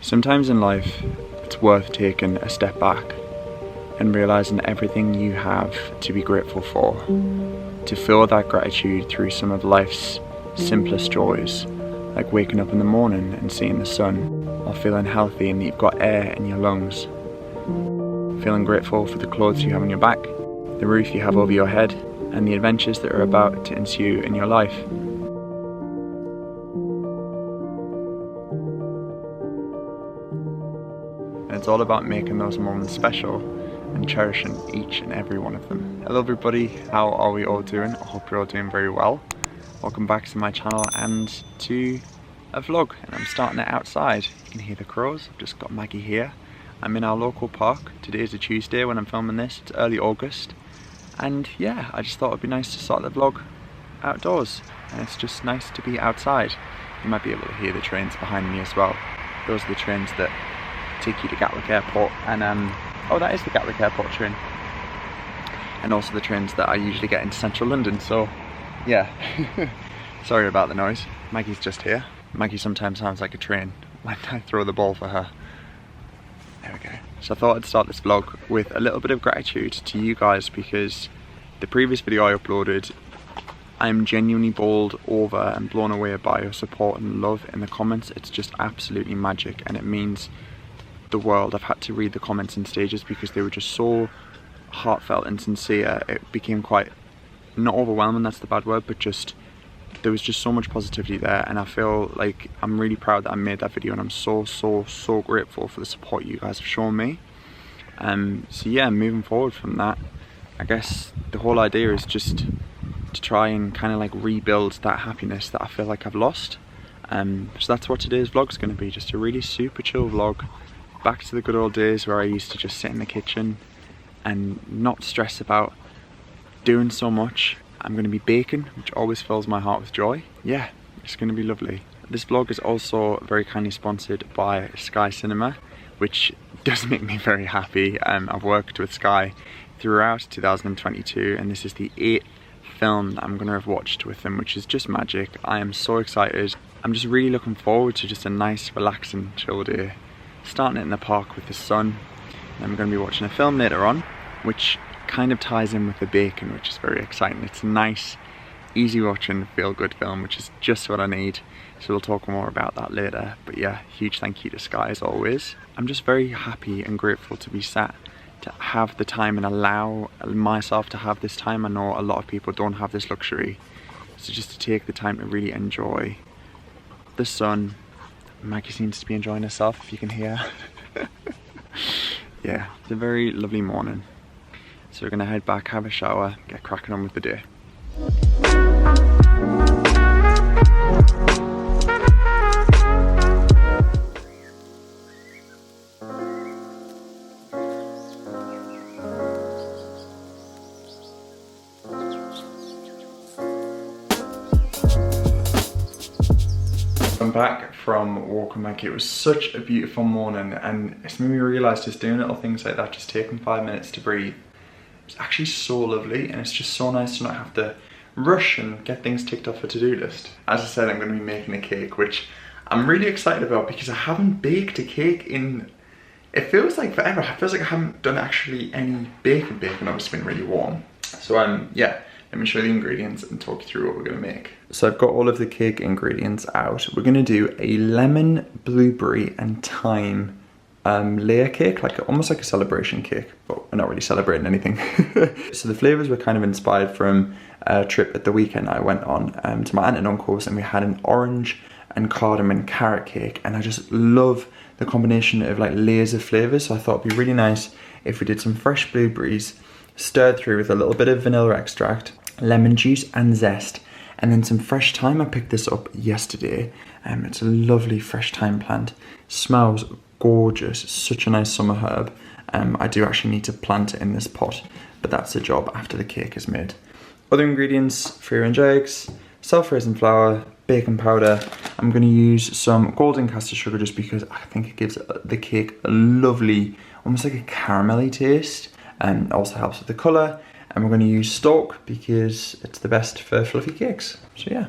Sometimes in life, it's worth taking a step back and realising everything you have to be grateful for. To feel that gratitude through some of life's simplest joys, like waking up in the morning and seeing the sun, or feeling healthy and that you've got air in your lungs. Feeling grateful for the clothes you have on your back, the roof you have over your head, and the adventures that are about to ensue in your life. And it's all about making those moments special and cherishing each and every one of them. Hello everybody, how are we all doing? I hope you're all doing very well. Welcome back to my channel and to a vlog, and I'm starting it outside. You can hear the crows. I've just got Maggie here. I'm in our local park. Today is a Tuesday when I'm filming this. It's early August. And yeah, I just thought it'd be nice to start the vlog outdoors. And it's just nice to be outside. You might be able to hear the trains behind me as well. Those are the trains that take you to Catleugh Airport, and oh, that is the Catleugh Airport train, and also the trains that I usually get into central London. So yeah, sorry about the noise. Maggie's just here. Maggie sometimes sounds like a train when I throw the ball for her. There we go. So I thought I'd start this vlog with a little bit of gratitude to you guys, because the previous video I uploaded, I'm genuinely bowled over and blown away by your support and love in the comments. It's just absolutely magic, and it means the world. I've had to read the comments in stages because they were just so heartfelt and sincere. It became quite, not overwhelming, that's the bad word, but just there was just so much positivity there, and I feel like I'm really proud that I made that video, and I'm so grateful for the support you guys have shown me. So yeah, moving forward from that, I guess the whole idea is just to try and kind of like rebuild that happiness that I feel like I've lost. So that's what today's vlog is going to be, just a really super chill vlog. Back to the good old days where I used to just sit in the kitchen and not stress about doing so much. I'm going to be baking, which always fills my heart with joy. Yeah, it's going to be lovely. This vlog is also very kindly sponsored by Sky Cinema, which does make me very happy. I've worked with Sky throughout 2022, and this is the 8th film that I'm going to have watched with them, which is just magic. I am so excited. I'm just really looking forward to just a nice, relaxing, chill day. Starting it in the park with the sun, and I'm going to be watching a film later on, which kind of ties in with the baking, which is very exciting. It's a nice, easy watching, feel-good film, which is just what I need. So we'll talk more about that later. But yeah, huge thank you to Sky as always. I'm just very happy and grateful to be sat to have the time and allow myself to have this time. I know a lot of people don't have this luxury, so just to take the time to really enjoy the sun. Maggie seems to be enjoying herself, if you can hear. Yeah, it's a very lovely morning. So we're gonna head back, have a shower, get cracking on with the day. I'm back from walking Maggie. It was such a beautiful morning, and it's made me realise just doing little things like that, just taking 5 minutes to breathe, it's actually so lovely, and it's just so nice to not have to rush and get things ticked off a to-do list. As I said, I'm going to be making a cake, which I'm really excited about because I haven't baked a cake in, it feels like forever. It feels like I haven't done actually any baking. Baking obviously been really warm. So yeah, let me show you the ingredients and talk you through what we're going to make. So I've got all of the cake ingredients out. We're going to do a lemon, blueberry and thyme layer cake, like almost like a celebration cake, but we're not really celebrating anything. So the flavours were kind of inspired from a trip at the weekend I went on to my aunt and uncle's, and we had an orange and cardamom carrot cake, and I just love the combination of like layers of flavours. So I thought it'd be really nice if we did some fresh blueberries stirred through with a little bit of vanilla extract, lemon juice and zest, and then some fresh thyme. I picked this up yesterday. It's a lovely fresh thyme plant. Smells gorgeous. It's such a nice summer herb. I do actually need to plant it in this pot, but that's the job after the cake is made. Other ingredients: free-range eggs, self-raising flour, baking powder. I'm going to use some golden caster sugar just because I think it gives the cake a lovely, almost like a caramelly taste, and also helps with the colour. And we're going to use stalk because it's the best for fluffy cakes. So yeah,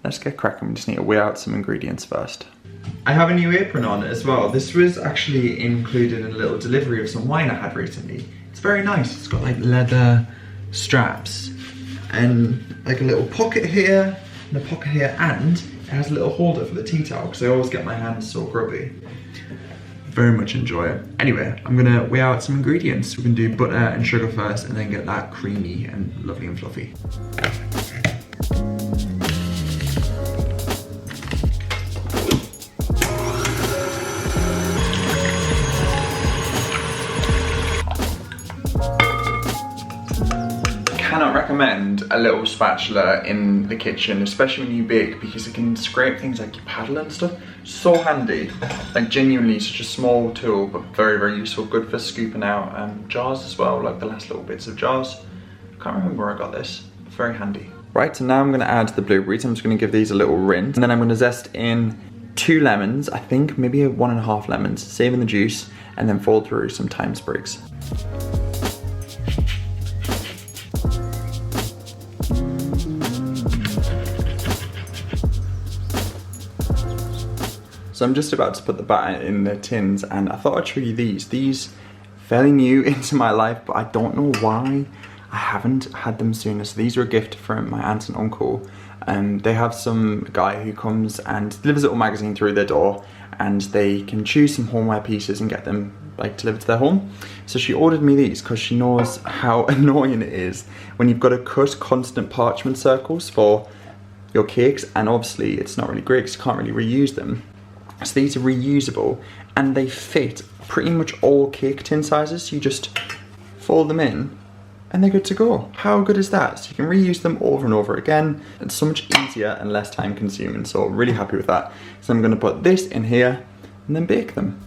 let's get cracking. We just need to weigh out some ingredients first. I have a new apron on as well. This was actually included in a little delivery of some wine I had recently. It's very nice. It's got like leather straps and like a little pocket here and a pocket here, and it has a little holder for the tea towel because I always get my hands so grubby. Very much enjoy it. Anyway, I'm gonna weigh out some ingredients. We're gonna do butter and sugar first and then get that creamy and lovely and fluffy. Cannot recommend a little spatula in the kitchen, especially when you bake, because it can scrape things like your paddle and stuff. So handy, like genuinely such a small tool, but very, very useful. Good for scooping out jars as well, like the last little bits of jars. Can't remember where I got this, very handy. Right, so now I'm gonna add the blueberries. I'm just gonna give these a little rinse, and then I'm gonna zest in 2 lemons, I think maybe 1.5 lemons, saving the juice, and then fold through some thyme sprigs. So I'm just about to put the batter in the tins, and I thought I'd show you these. These fairly new into my life, but I don't know why I haven't had them sooner. So these were a gift from my aunt and uncle. They have some guy who comes and delivers a little magazine through their door, and they can choose some homeware pieces and get them like delivered to their home. So she ordered me these because she knows how annoying it is when you've got to cut constant parchment circles for your cakes, and obviously it's not really great because you can't really reuse them. So these are reusable and they fit pretty much all cake tin sizes. So you just fold them in and they're good to go. How good is that? So you can reuse them over and over again. It's so much easier and less time consuming. So really happy with that. So I'm gonna put this in here and then bake them.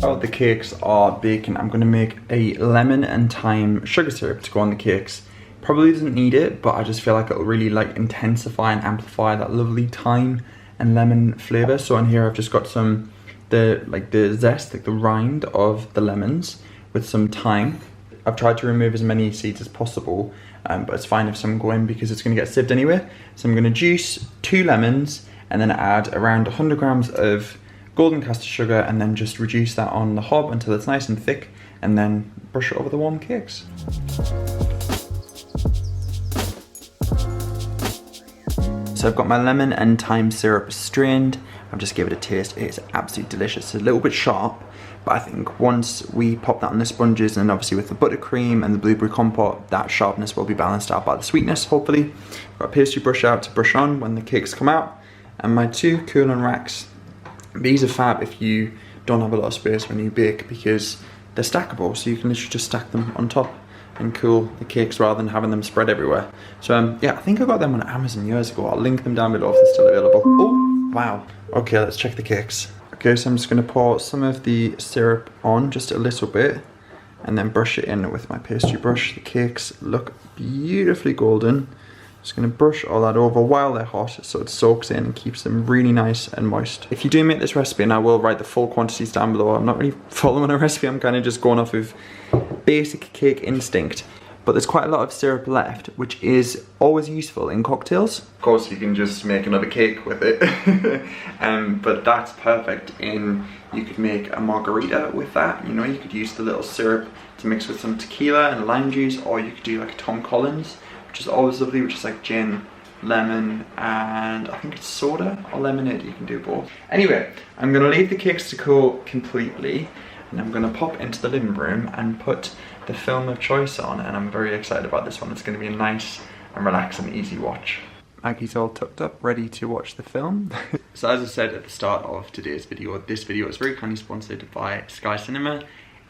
While the cakes are baking, I'm gonna make a lemon and thyme sugar syrup to go on the cakes. Probably doesn't need it, but I just feel like it'll really like intensify and amplify that lovely thyme and lemon flavor. So in here I've just got some the zest, like the rind of the lemons with some thyme. I've tried to remove as many seeds as possible, but it's fine if some go in because it's going to get sieved anyway. So I'm going to juice 2 lemons and then add around 100 grams of golden caster sugar, and then just reduce that on the hob until it's nice and thick, and then brush it over the warm cakes. So I've got my lemon and thyme syrup strained. I've just give it a taste. It's absolutely delicious. It's a little bit sharp, but I think once we pop that on the sponges, and obviously with the buttercream and the blueberry compote, that sharpness will be balanced out by the sweetness, hopefully. Got a pastry brush out to brush on when the cakes come out. And my 2 cooling racks. These are fab if you don't have a lot of space when you bake, because they're stackable, so you can literally just stack them on top and cool the cakes rather than having them spread everywhere. So yeah, I think I got them on Amazon years ago. I'll link them down below if they're still available. Oh, wow. Okay, let's check the cakes. Okay, so I'm just gonna pour some of the syrup on, just a little bit, and then brush it in with my pastry brush. The cakes look beautifully golden. Just gonna brush all that over while they're hot so it soaks in and keeps them really nice and moist. If you do make this recipe, and I will write the full quantities down below, I'm not really following a recipe, I'm kind of just going off of basic cake instinct. But there's quite a lot of syrup left, which is always useful in cocktails. Of course, you can just make another cake with it. But that's perfect you could make a margarita with that. You know, you could use the little syrup to mix with some tequila and lime juice, or you could do like a Tom Collins, which is always lovely, which is like gin, lemon, and I think it's soda or lemonade. You can do both. Anyway, I'm gonna leave the cakes to cool completely, and I'm gonna pop into the living room and put the film of choice on, and I'm very excited about this one. It's gonna be a nice and relaxing, easy watch. Maggie's all tucked up, ready to watch the film. So as I said at the start of today's video, this video is very kindly sponsored by Sky Cinema.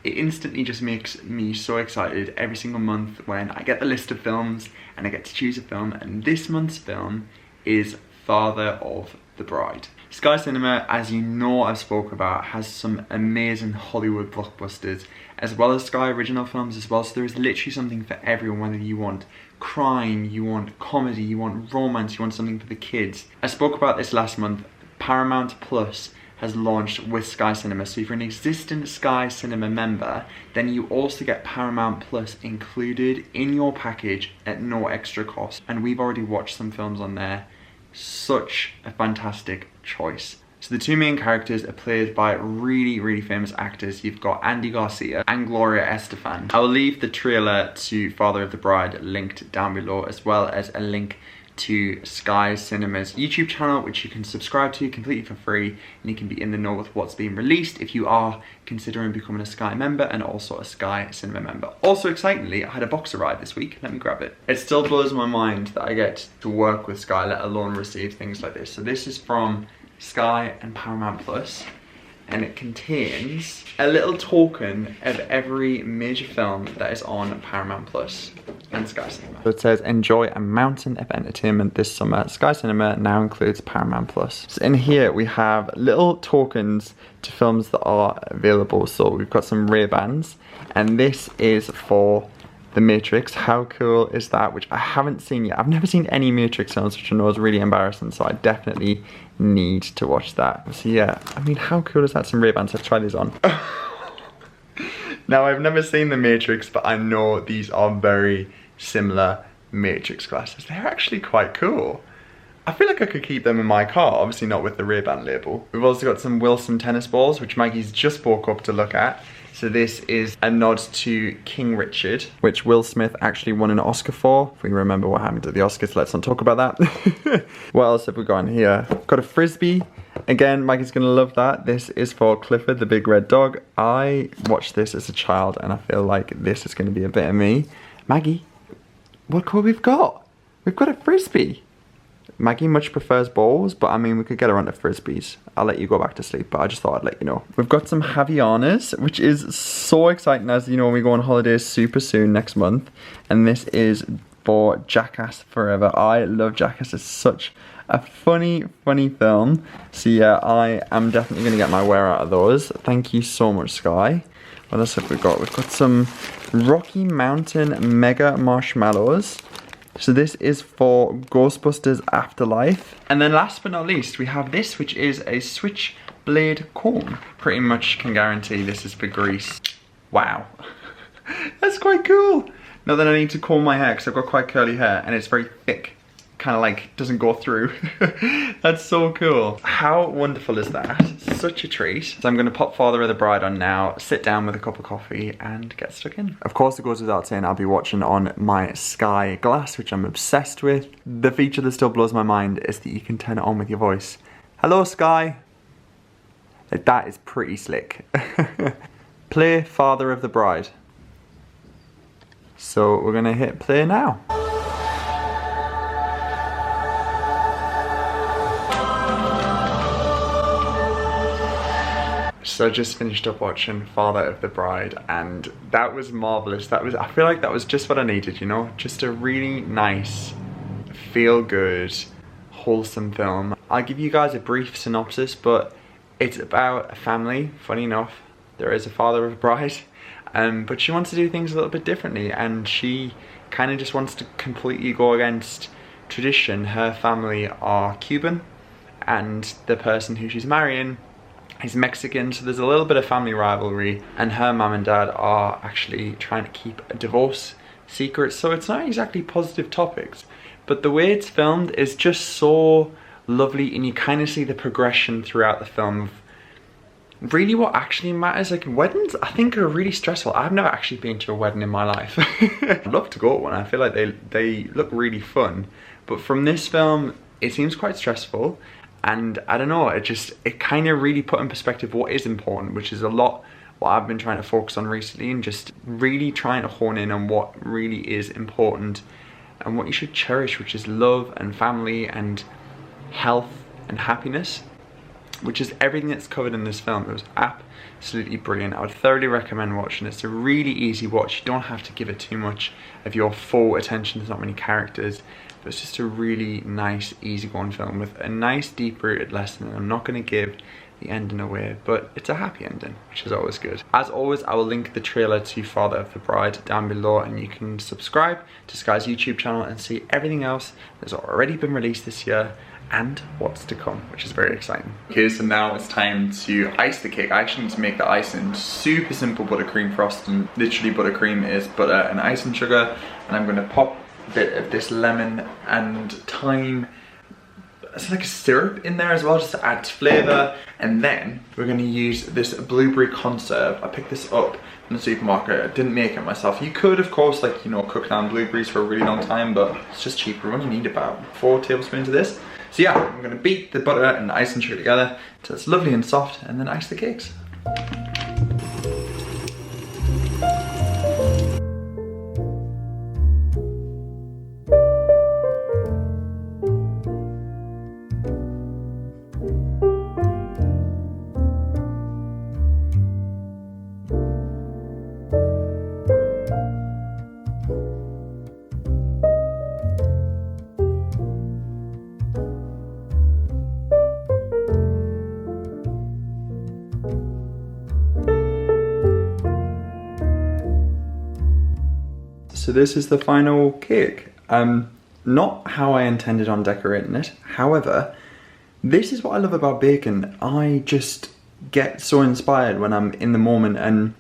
It instantly just makes me so excited every single month when I get the list of films and I get to choose a film, and this month's film is Father of the Bride. Sky Cinema, as you know I've spoke about, has some amazing Hollywood blockbusters as well as Sky original films as well, so there is literally something for everyone, whether you want crime, you want comedy, you want romance, you want something for the kids. I spoke about this last month. Paramount Plus has launched with Sky Cinema. So if you're an existing Sky Cinema member, then you also get Paramount Plus included in your package at no extra cost. And we've already watched some films on there. Such a fantastic choice. So the two main characters are played by really famous actors. You've got Andy Garcia and Gloria Estefan. I'll leave the trailer to Father of the Bride linked down below, as well as a link to Sky Cinema's YouTube channel, which you can subscribe to completely for free, and you can be in the know with what's being released if you are considering becoming a Sky member and also a Sky Cinema member. Also excitingly, I had a box arrive this week. Let me grab it. It still blows my mind that I get to work with Sky, let alone receive things like this. So this is from Sky and Paramount Plus, and it contains a little token of every major film that is on Paramount Plus and Sky Cinema. So it says, enjoy a mountain of entertainment this summer. Sky Cinema now includes Paramount Plus. So in here we have little tokens to films that are available. So we've got some Ray-Bans, and this is for The Matrix. How cool is that? Which I haven't seen yet. I've never seen any Matrix films, which I know is really embarrassing, so I definitely need to watch that. So yeah, I mean, how cool is that? Some Ray-Bans. Let's try these on. Now, I've never seen The Matrix, but I know these are very similar Matrix glasses. They're actually quite cool. I feel like I could keep them in my car, obviously not with the Ray-Ban label. We've also got some Wilson tennis balls, which Maggie's just woke up to look at. So this is a nod to King Richard, which Will Smith actually won an Oscar for. If we remember what happened at the Oscars, let's not talk about that. What else have we got in here? Got a Frisbee. Again, Maggie's gonna love that. This is for Clifford, the big red dog. I watched this as a child and I feel like this is gonna be a bit of me. Maggie, look what we've got. We've got a Frisbee. Maggie much prefers balls, but I mean, we could get her onto Frisbees. I'll let you go back to sleep, but I just thought I'd let you know. We've got some Havaianas, which is so exciting. As you know, we go on holidays super soon next month. And this is for Jackass Forever. I love Jackass. It's such a funny film. So yeah, I am definitely gonna get my wear out of those. Thank you so much, Sky. What else have we got? We've got some Rocky Mountain Mega Marshmallows. So this is for Ghostbusters Afterlife. And then last but not least, we have this, which is a switchblade comb. Pretty much can guarantee this is for Grease. Wow. That's quite cool. Not that I need to comb my hair because I've got quite curly hair and it's very thick. Kind of like doesn't go through. That's so cool. How wonderful is that? Such a treat. So I'm gonna pop Father of the Bride on now, sit down with a cup of coffee and get stuck in. Of course, it goes without saying I'll be watching on my Sky Glass, which I'm obsessed with. The feature that still blows my mind is that you can turn it on with your voice. Hello, Sky. Like, that is pretty slick. Play Father of the Bride. So we're gonna hit play now. So I just finished up watching Father of the Bride and that was marvelous. I feel like that was just what I needed, you know? Just a really nice, feel good, wholesome film. I'll give you guys a brief synopsis, but it's about a family. Funny enough, there is a father of a bride, but she wants to do things a little bit differently and she kind of just wants to completely go against tradition. Her family are Cuban and the person who she's marrying is Mexican, so there's a little bit of family rivalry, and her mum and dad are actually trying to keep a divorce secret, so it's not exactly positive topics, but the way it's filmed is just so lovely, and you kind of see the progression throughout the film of really what actually matters. Like, weddings I think are really stressful. I've never actually been to a wedding in my life. I'd love to go to one. I feel like they look really fun, but from this film it seems quite stressful. And I don't know, it kind of really put in perspective what is important, which is a lot what I've been trying to focus on recently, and just really trying to hone in on what really is important and what you should cherish, which is love and family and health and happiness, which is everything that's covered in this film. It was absolutely brilliant. I would thoroughly recommend watching it. It's a really easy watch. You don't have to give it too much of your full attention. There's not many characters. But it's just a really nice, easygoing film with a nice, deep-rooted lesson. And I'm not going to give the end in a way, but it's a happy ending, which is always good. As always, I will link the trailer to Father of the Bride down below, and you can subscribe to Sky's YouTube channel and see everything else that's already been released this year and what's to come, which is very exciting. Okay, so now it's time to ice the cake. I actually need to make the icing. Super simple buttercream frosting. Literally buttercream is butter and icing sugar, and I'm gonna pop a bit of this lemon and thyme, it's like a syrup in there as well, just to add flavour. And then we're going to use this blueberry conserve. I picked this up in the supermarket. I didn't make it myself. You could, of course, like, you know, cook down blueberries for a really long time, but it's just cheaper. We only need about 4 tablespoons of this. So yeah, I'm going to beat the butter and the icing sugar together until it's lovely and soft, and then ice the cakes. So this is the final cake. Not how I intended on decorating it. However, this is what I love about baking. I just get so inspired when I'm in the moment and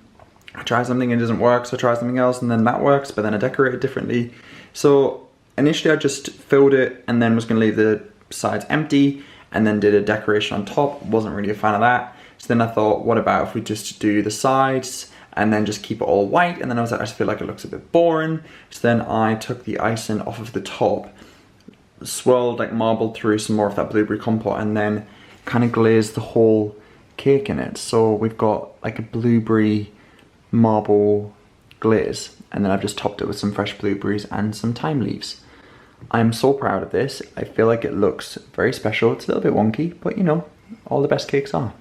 I try something and it doesn't work, so I try something else and then that works, but then I decorate it differently. So initially I just filled it and then was gonna leave the sides empty and then did a decoration on top. Wasn't really a fan of that. So then I thought, what about if we just do the sides and then just keep it all white? And then I was like, I just feel like it looks a bit boring. So then I took the icing off of the top, swirled, like marbled through some more of that blueberry compote, and then kind of glazed the whole cake in it. So we've got like a blueberry marble glaze, and then I've just topped it with some fresh blueberries and some thyme leaves. I'm so proud of this. I feel like it looks very special. It's a little bit wonky, but you know, all the best cakes are.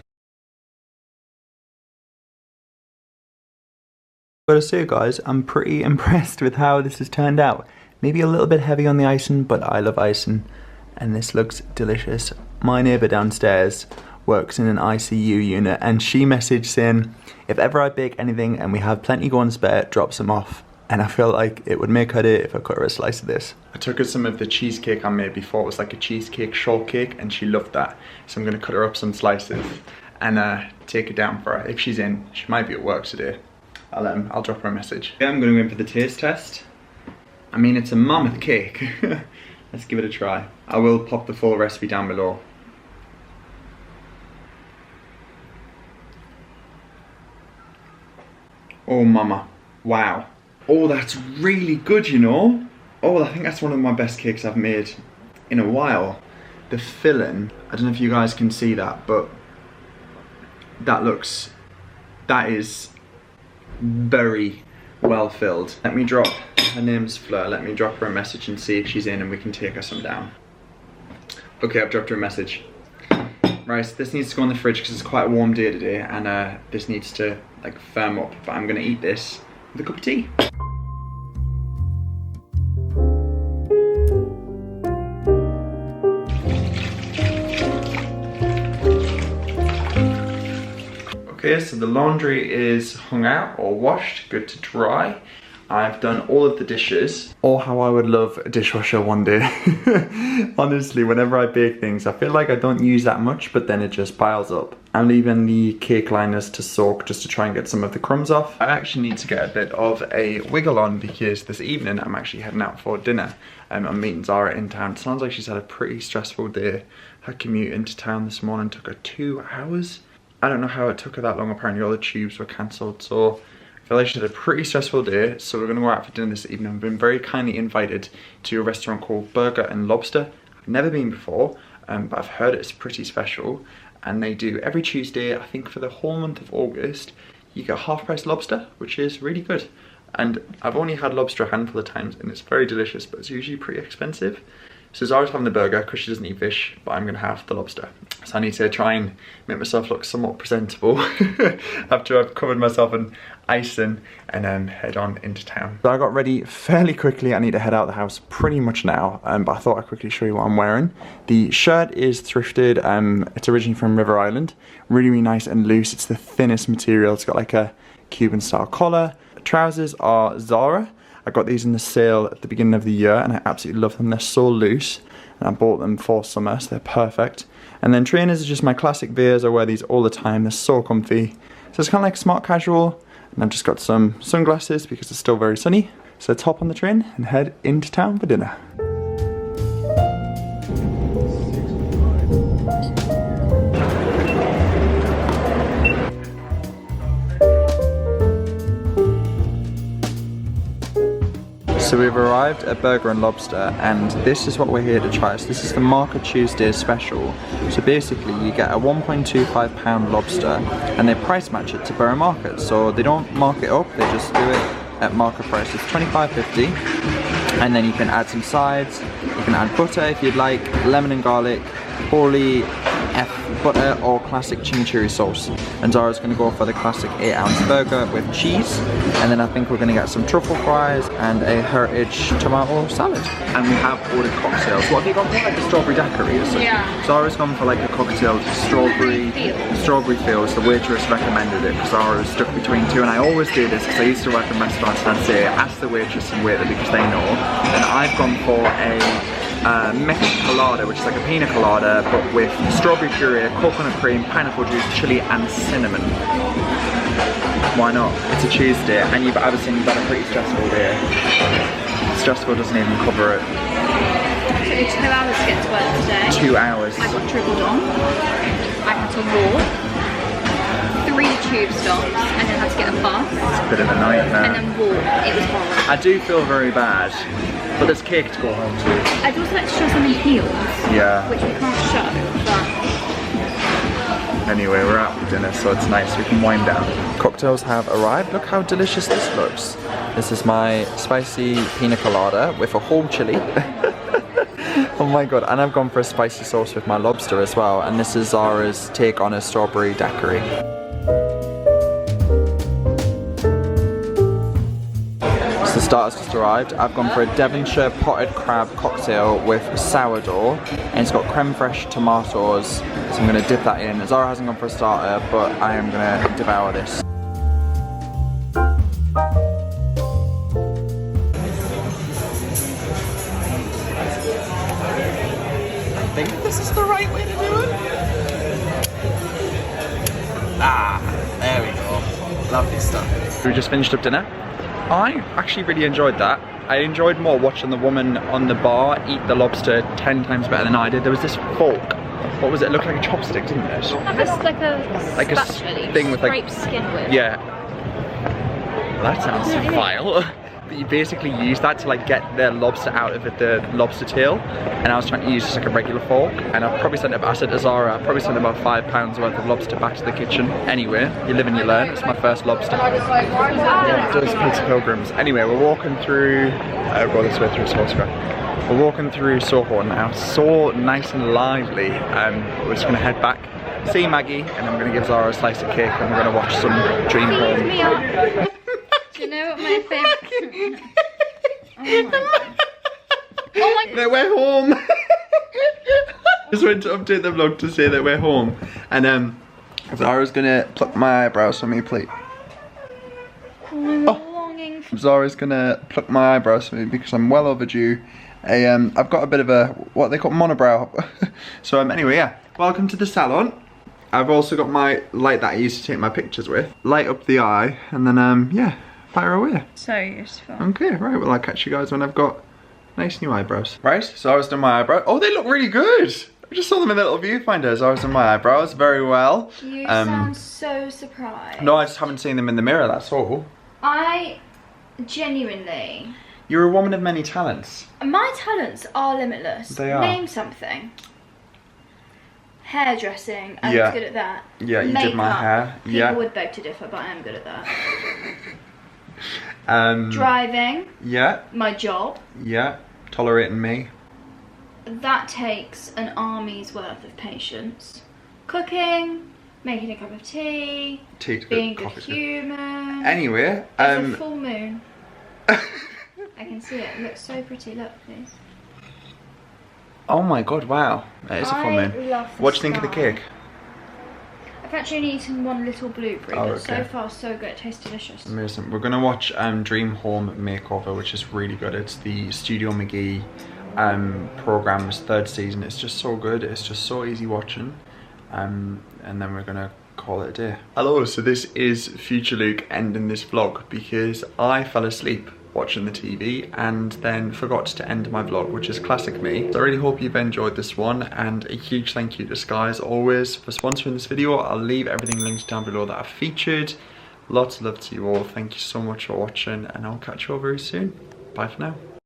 Gotta say guys, I'm pretty impressed with how this has turned out. Maybe a little bit heavy on the icing, but I love icing and this looks delicious. My neighbour downstairs works in an ICU unit and she messaged saying, if ever I bake anything and we have plenty going spare, drop some off. And I feel like it would make her day if I cut her a slice of this. I took her some of the cheesecake I made before. It was like a cheesecake shortcake and she loved that. So I'm gonna cut her up some slices and take it down for her. If she's in, she might be at work today. I'll drop her a message. Yeah, I'm gonna go in for the taste test. I mean, it's a mammoth cake. Let's give it a try. I will pop the full recipe down below. Oh mama, wow. Oh, that's really good, you know. Oh, I think that's one of my best cakes I've made in a while. The filling, I don't know if you guys can see that, but that is very well filled. Let me drop, her name's Fleur, let me drop her a message and see if she's in and we can take her some down. Okay, I've dropped her a message. Right, so this needs to go in the fridge because it's quite a warm day today and this needs to like firm up, but I'm gonna eat this with a cup of tea. Okay, so the laundry is hung out or washed, good to dry. I've done all of the dishes. Oh, how I would love a dishwasher one day. Honestly, whenever I bake things, I feel like I don't use that much, but then it just piles up. I'm leaving the cake liners to soak just to try and get some of the crumbs off. I actually need to get a bit of a wiggle on because this evening I'm actually heading out for dinner. I'm meeting Zara in town. It sounds like she's had a pretty stressful day. Her commute into town this morning took her 2 hours. I don't know how it took her that long. Apparently all the tubes were cancelled, so I feel like she had a pretty stressful day. So we're gonna go out for dinner this evening. I've been very kindly invited to a restaurant called Burger and Lobster. I've never been before, but I've heard it's pretty special. And they do every Tuesday, I think for the whole month of August, you get half-price lobster, which is really good. And I've only had lobster a handful of times and it's very delicious, but it's usually pretty expensive. So Zara's having the burger because she doesn't eat fish, but I'm gonna have the lobster. So I need to try and make myself look somewhat presentable after I've covered myself in icing and head on into town. So I got ready fairly quickly. I need to head out of the house pretty much now, but I thought I'd quickly show you what I'm wearing. The shirt is thrifted. It's originally from River Island. Really, really nice and loose. It's the thinnest material. It's got like a Cuban style collar. Trousers are Zara. I got these in the sale at the beginning of the year and I absolutely love them. They're so loose and I bought them for summer, so they're perfect. And then trainers are just my classic Veers. I wear these all the time. They're so comfy. So it's kind of like smart casual. And I've just got some sunglasses because it's still very sunny. So let's hop on the train and head into town for dinner. So we've arrived at Burger and Lobster and this is what we're here to try. So this is the Market Tuesday special. So basically you get a £1.25 lobster and they price match it to Borough Market. So they don't mark it up, they just do it at market price. It's £25.50 and then you can add some sides. You can add butter if you'd like, lemon and garlic, holy butter or classic chimichurri sauce. And Zara's going to go for the classic 8-ounce burger with cheese, and then I think we're going to get some truffle fries and a heritage tomato salad. And we have ordered cocktails. What have you gone for? Like a strawberry daiquiri or something? Yeah. Zara's gone for like a cocktail strawberry fields. The waitress recommended it because Zara was stuck between two, and I always do this because I used to work in restaurants and I'd say ask the waitress and waiter because they know. And I've gone for a mixed colada, which is like a pina colada but with strawberry puree, coconut cream, pineapple juice, chili and cinnamon. Why not? It's a Tuesday and you've obviously had a pretty stressful day. Stressful doesn't even cover it. It took me 2 hours to get to work today. 2 hours. I got dribbled on. I had to walk 3 tube stops and then had to get a bus. It's a bit of a nightmare. And then walk. It was horrible. I do feel very bad. But there's cake to go home to. I'd also like to show some heels. Yeah. Which we can't show, but... Anyway, we're out for dinner, so it's nice. We can wind down. Cocktails have arrived. Look how delicious this looks. This is my spicy pina colada with a whole chili. Oh my god, and I've gone for a spicy sauce with my lobster as well. And this is Zara's take on a strawberry daiquiri. So the starters just arrived. I've gone for a Devonshire potted crab cocktail with sourdough, and it's got creme fraiche tomatoes, so I'm going to dip that in. Zara hasn't gone for a starter, but I am going to devour this. I think this is the right way to do it. Ah, there we go. Lovely stuff. We just finished up dinner. I actually really enjoyed that. I enjoyed more watching the woman on the bar eat the lobster 10 times better than I did. There was this fork. What was it? It looked like a chopstick, didn't it? Like a thing with like scrape skin with. Yeah. That sounds vile. But you basically use that to like get the lobster out of it, the lobster tail. And I was trying to use just like a regular fork. And I probably sent it, I said to Zara, I probably sent about £5 worth of lobster back to the kitchen. Anyway, you live and you learn. It's my first lobster. Yeah, it does pay to pilgrims. Anyway, we're walking through, I'll go this way through Soho. We're walking through Soho now. So nice and lively. We're just gonna head back, see Maggie, and I'm gonna give Zara a slice of cake and we're gonna watch some Dream Home. Do you know what my favourite... Oh my That we're home. Just went to update the vlog to say that we're home. And Zara's gonna pluck my eyebrows from me, please. I'm longing for... Zara's gonna pluck my eyebrows from me because I'm well overdue. I've got a bit of a, what they call monobrow. So anyway, yeah. Welcome to the salon. I've also got my light that I used to take my pictures with. Light up the eye and then yeah. Fire away. So useful. Okay, right, well I'll catch you guys when I've got nice new eyebrows. Right, so I was done my eyebrows. Oh, they look really good! I just saw them in the little viewfinder, so I was done my eyebrows very well. You sound so surprised. No, I just haven't seen them in the mirror, that's all. I genuinely... You're a woman of many talents. My talents are limitless. They are. Name something. Hairdressing, I was good at that. Yeah, you Makeup. did my hair. People would beg to differ, but I am good at that. Driving. Yeah. My job. Yeah. Tolerating me. that takes an army's worth of patience. Cooking, making a cup of tea, being good human. Anyway, there's a full moon. I can see it. It looks so pretty. Look, please. Oh my god! Wow, it is a full moon. What do you think of the cake? I've actually only eaten one little blueberry, Oh, but okay. so far so good. It tastes delicious. Amazing. We're gonna watch Dream Home Makeover, which is really good. It's the Studio McGee program's 3rd season. It's just so good. It's just so easy watching. And then we're gonna call it a day. Hello. So this is Future Luke ending this vlog because I fell asleep watching the TV and then forgot to end my vlog, which is classic me. So I really hope you've enjoyed this one, and a huge thank you to Sky as always for sponsoring this video. I'll leave everything linked down below that I've featured. Lots of love to you all. Thank you so much for watching, and I'll catch you all very soon. Bye for now.